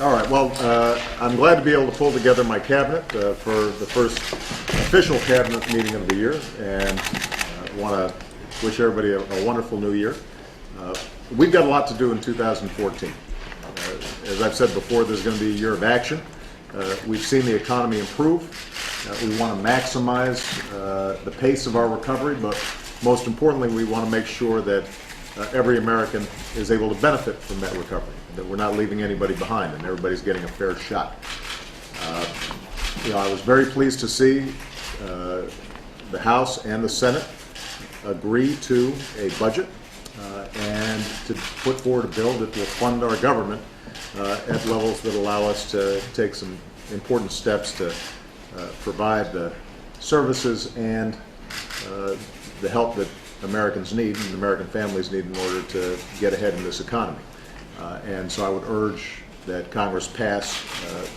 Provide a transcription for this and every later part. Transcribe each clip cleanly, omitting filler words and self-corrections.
All right, well, I'm glad to be able to pull together my cabinet for the first official cabinet meeting of the year, and want to wish everybody a wonderful new year. We've got a lot to do in 2014. As I've said before, there's going to be a year of action. We've seen the economy improve. We want to maximize the pace of our recovery, but most importantly, we want to make sure that every American is able to benefit from that recovery, that we're not leaving anybody behind and everybody's getting a fair shot. I was very pleased to see the House and the Senate agree to a budget and to put forward a bill that will fund our government at levels that allow us to take some important steps to provide the services and the help that Americans need and American families need in order to get ahead in this economy. And so I would urge that Congress pass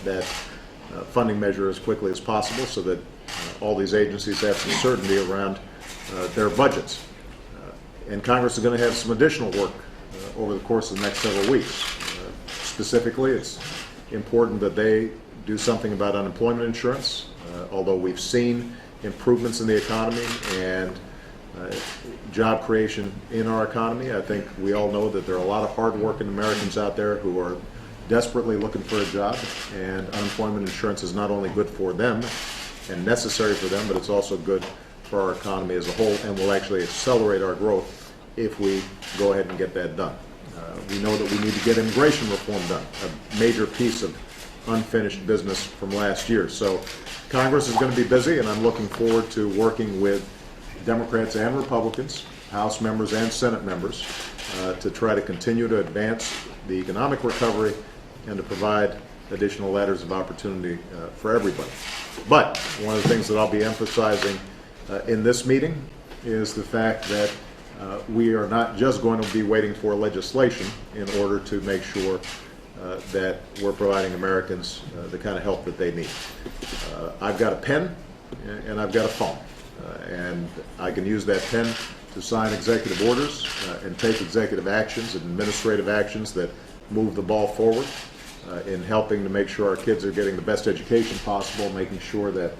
that funding measure as quickly as possible so that all these agencies have some certainty around their budgets. And Congress is going to have some additional work over the course of the next several weeks. Specifically, it's important that they do something about unemployment insurance. Although we've seen improvements in the economy and job creation in our economy, I think we all know that there are a lot of hard-working Americans out there who are desperately looking for a job, and unemployment insurance is not only good for them and necessary for them, but it's also good for our economy as a whole and will actually accelerate our growth if we go ahead and get that done. We know that we need to get immigration reform done, a major piece of unfinished business from last year. So Congress is going to be busy, and I'm looking forward to working with Democrats and Republicans, House members and Senate members, to try to continue to advance the economic recovery and to provide additional ladders of opportunity for everybody. But one of the things that I'll be emphasizing in this meeting is the fact that we are not just going to be waiting for legislation in order to make sure that we're providing Americans the kind of help that they need. I've got a pen and I've got a phone, and I can use that pen to sign executive orders and take executive actions and administrative actions that move the ball forward in helping to make sure our kids are getting the best education possible, making sure that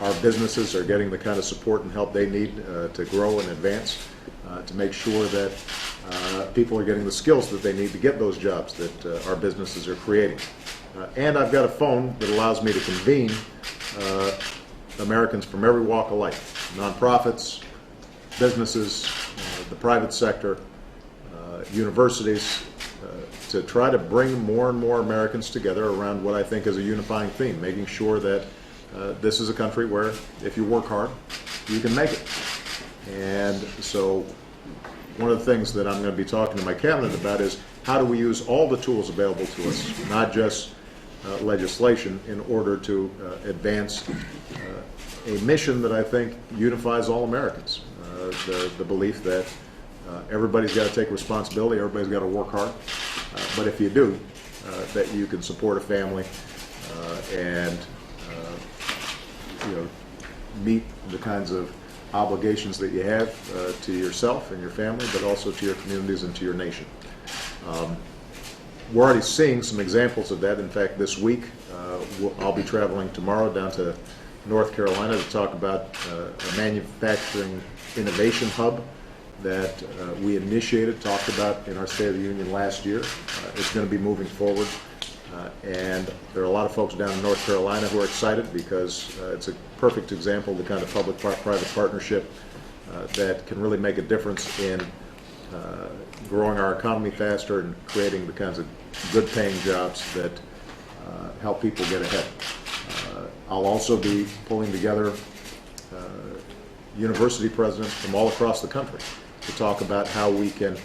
our businesses are getting the kind of support and help they need to grow and advance, to make sure that people are getting the skills that they need to get those jobs that our businesses are creating. And I've got a phone that allows me to convene Americans from every walk of life, nonprofits, businesses, the private sector, universities, to try to bring more and more Americans together around what I think is a unifying theme, making sure that this is a country where if you work hard, you can make it. And so one of the things that I'm going to be talking to my cabinet about is how do we use all the tools available to us, not just legislation, in order to advance a mission that I think unifies all Americans. The belief that everybody's got to take responsibility, everybody's got to work hard, but if you do, that you can support a family and meet the kinds of obligations that you have to yourself and your family, but also to your communities and to your nation. We're already seeing some examples of that. In fact, this week I'll be traveling tomorrow down to North Carolina to talk about a manufacturing innovation hub that we initiated, talked about in our State of the Union last year. It's going to be moving forward, and there are a lot of folks down in North Carolina who are excited because it's a perfect example of the kind of public-private partnership that can really make a difference in growing our economy faster and creating the kinds of good-paying jobs that help people get ahead. I'll also be pulling together university presidents from all across the country to talk about how we can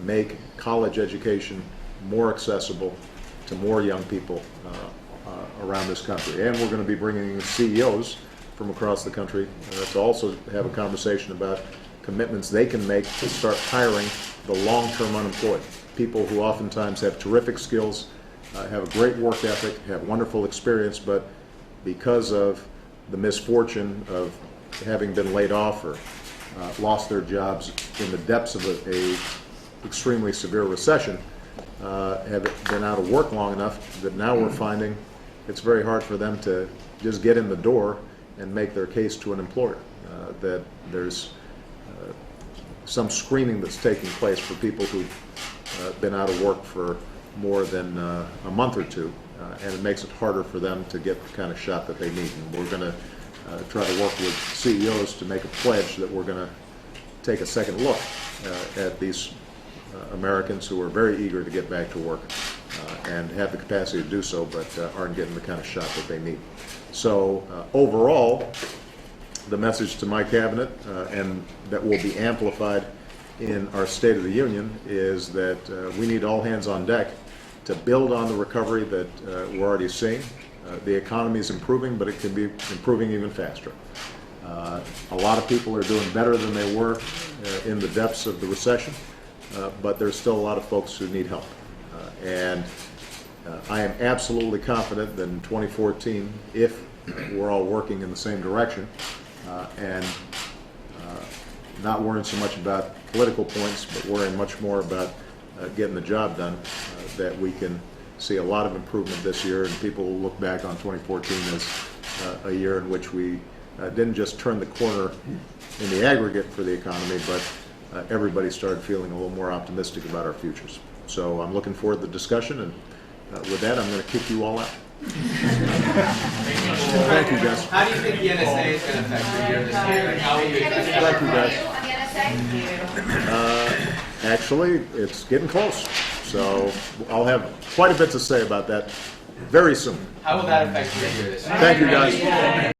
make college education more accessible to more young people around this country. And we're going to be bringing in CEOs from across the country to also have a conversation about commitments they can make to start hiring the long-term unemployed, people who oftentimes have terrific skills, have a great work ethic, have wonderful experience, but because of the misfortune of having been laid off or lost their jobs in the depths of a extremely severe recession, have been out of work long enough that now we're finding it's very hard for them to just get in the door and make their case to an employer. That there's some screening that's taking place for people who've been out of work for more than a month or two, and it makes it harder for them to get the kind of shot that they need. And we're going to try to work with CEOs to make a pledge that we're going to take a second look at these Americans who are very eager to get back to work and have the capacity to do so, but aren't getting the kind of shot that they need. So overall, the message to my cabinet, and that will be amplified in our State of the Union, is that we need all hands on deck to build on the recovery that we're already seeing. The economy is improving, but it can be improving even faster. A lot of people are doing better than they were in the depths of the recession, but there's still a lot of folks who need help. And I am absolutely confident that in 2014, if we're all working in the same direction and not worrying so much about political points, but worrying much more about getting the job done, that we can see a lot of improvement this year, and people will look back on 2014 as a year in which we didn't just turn the corner in the aggregate for the economy, but everybody started feeling a little more optimistic about our futures. So I'm looking forward to the discussion, and with that, I'm going to kick you all out. Thank you, guys. How do you think the NSA is going to affect your year this year? And how will you address that? Thank you, guys. Actually, it's getting close. So I'll have quite a bit to say about that very soon. How will that affect your year this year? Thank you, guys.